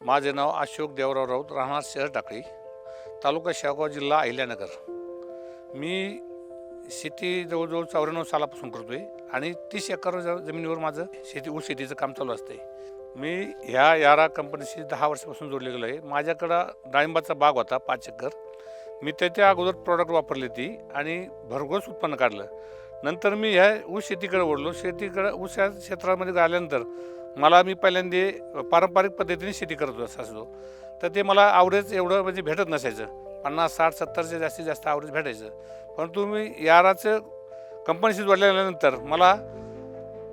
माझे नाव अशोक देवराव राऊत, राहणार शहर टाकळी, तालुका शेवगाव, जिल्हा अहिल्यानगर। मी शेती जवळजवळ 94 सालापासून करतो आहे आणि 30 एकर जमिनीवर माझं ऊस शेतीचं काम चालू असते। मी ह्या यारा कंपनीशी 10 वर्षापासून जोडले गेलो आहे। माझ्याकडं डाळिंबाचा बाग होता 5 एकर। मी त्याच्या अगोदर प्रॉडक्ट वापरली ती आणि भरघोस उत्पन्न काढलं। नंतर मी ह्या ऊस शेतीकडे वळलो। ऊस या क्षेत्रामध्ये आल्यानंतर मला मी पहिल्यांदा पारंपरिक पद्धतीने शेती करत असतो, तर ते मला ॲव्हरेज एवढं म्हणजे भेटत नसायचं। 50, 60, 70चे जास्तीत जास्त ॲव्हरेज भेटायचं। परंतु मी याराचं कंपनीशी जोडल्यानंतर मला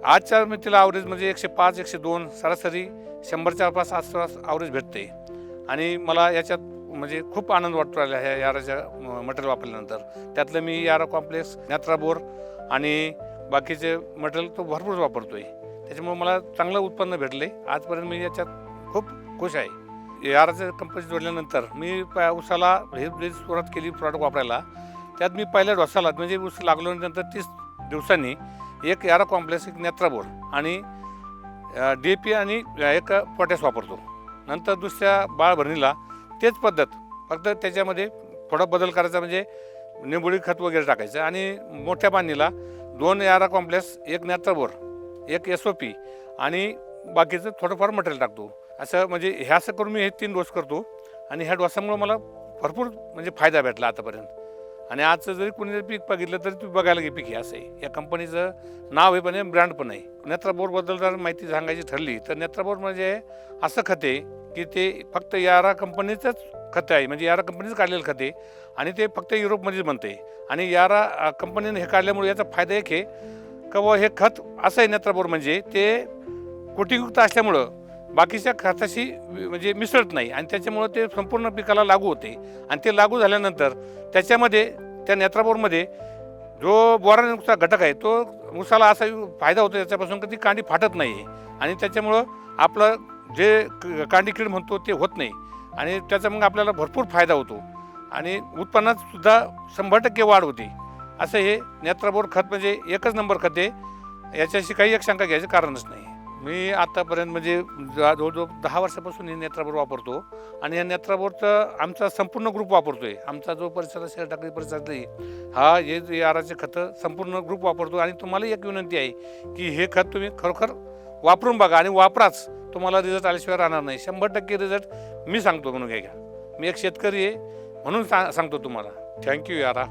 आजच्या मितीला ॲव्हरेज म्हणजे 105, 102 सरासरी 100च्या आसपास ॲव्हरेज भेटते आणि मला याच्यात म्हणजे खूप आनंद वाटतो राहिला ह्या याराच्या मटेरियल वापरल्यानंतर। त्यातलं मी यारा कॉम्प्लेक्स, नॅत्राबोर आणि बाकीचे मटेरियल तो भरपूर वापरतोय। त्याच्यामुळे मला चांगलं उत्पन्न भेटले। आजपर्यंत मी याच्यात खूप खुश आहे। याराच्या कंपनी जोडल्यानंतर मी ऊसाला हे सुरुवात केली प्रॉडक्ट वापरायला। त्यात मी पहिल्या डोसाला म्हणजे ऊस लागल्यानंतर 30 दिवसांनी एक यारा कॉम्प्लेक्स, एक नॅत्राबोर आणि DAP आणि एक पोटॅश वापरतो। नंतर दुसऱ्या बाळभरणीला तेच पद्धत, फक्त त्याच्यामध्ये थोडा बदल करायचा, म्हणजे निंबोळी खत वगैरे टाकायचं आणि मोठ्या बांधणीला 2 यारा कॉम्प्लेक्स, एक नॅत्राबोर, एक SOP आणि बाकीचं थोडंफार मटेरियल टाकतो। असं म्हणजे ह्या असं करून मी हे 3 डोस करतो आणि ह्या डोसामुळे मला भरपूर म्हणजे फायदा भेटला आतापर्यंत। आणि आजचं जरी कोणी जरी पीक बघितलं तरी तुम्ही बघायला की पीक हे असं आहे। या कंपनीचं नाव आहे पण हे ब्रँड पण आहे। नॅत्राबोरबद्दल जर माहिती सांगायची ठरली तर नॅत्राबोर म्हणजे असं खत आहे की ते फक्त यारा कंपनीचंच खत आहे, म्हणजे यारा कंपनीच काढलेलं खत आहे आणि ते फक्त युरोपमध्येच बनते। आणि यारा कंपनीने हे काढल्यामुळे याचा फायदा एक आहे का बुवा हे खत असं आहे नॅत्राबोर म्हणजे ते कोटिंगयुक्त असल्यामुळं बाकीच्या खताशी म्हणजे मिसळत नाही आणि त्याच्यामुळं ते संपूर्ण पिकाला लागू होते। आणि ते लागू झाल्यानंतर त्याच्यामध्ये त्या नॅत्राबोरमध्ये जो बोरानचा घटक आहे तो ऊसाला असा फायदा होतो त्याच्यापासून की ती कांडी फाटत नाही आणि त्याच्यामुळं आपलं जे कांडी कीड म्हणतो ते होत नाही आणि त्याचा मग आपल्याला भरपूर फायदा होतो आणि उत्पन्नात सुद्धा 100% वाढ होते। असं हे नॅत्राबोर खत म्हणजे एकच नंबर खत आहे। याच्याशी काही एक शंका घ्यायचं कारणच नाही। मी आतापर्यंत म्हणजे जवळजवळ 10 वर्षापासून हे नॅत्राबोर वापरतो आणि या नॅत्राबोरचं आमचा संपूर्ण ग्रुप वापरतोय। आमचा जो परिसर शहर टाकळी परिसरात हा हे याराचे खतं संपूर्ण ग्रुप वापरतो आणि तुम्हाला एक विनंती आहे की हे खत तुम्ही खरोखर वापरून बघा आणि वापराच, तुम्हाला रिझल्ट आल्याशिवाय राहणार नाही। 100% रिझल्ट मी सांगतो म्हणून घ्या। मी एक शेतकरी आहे म्हणून सांगतो तुम्हाला। थँक्यू यारा।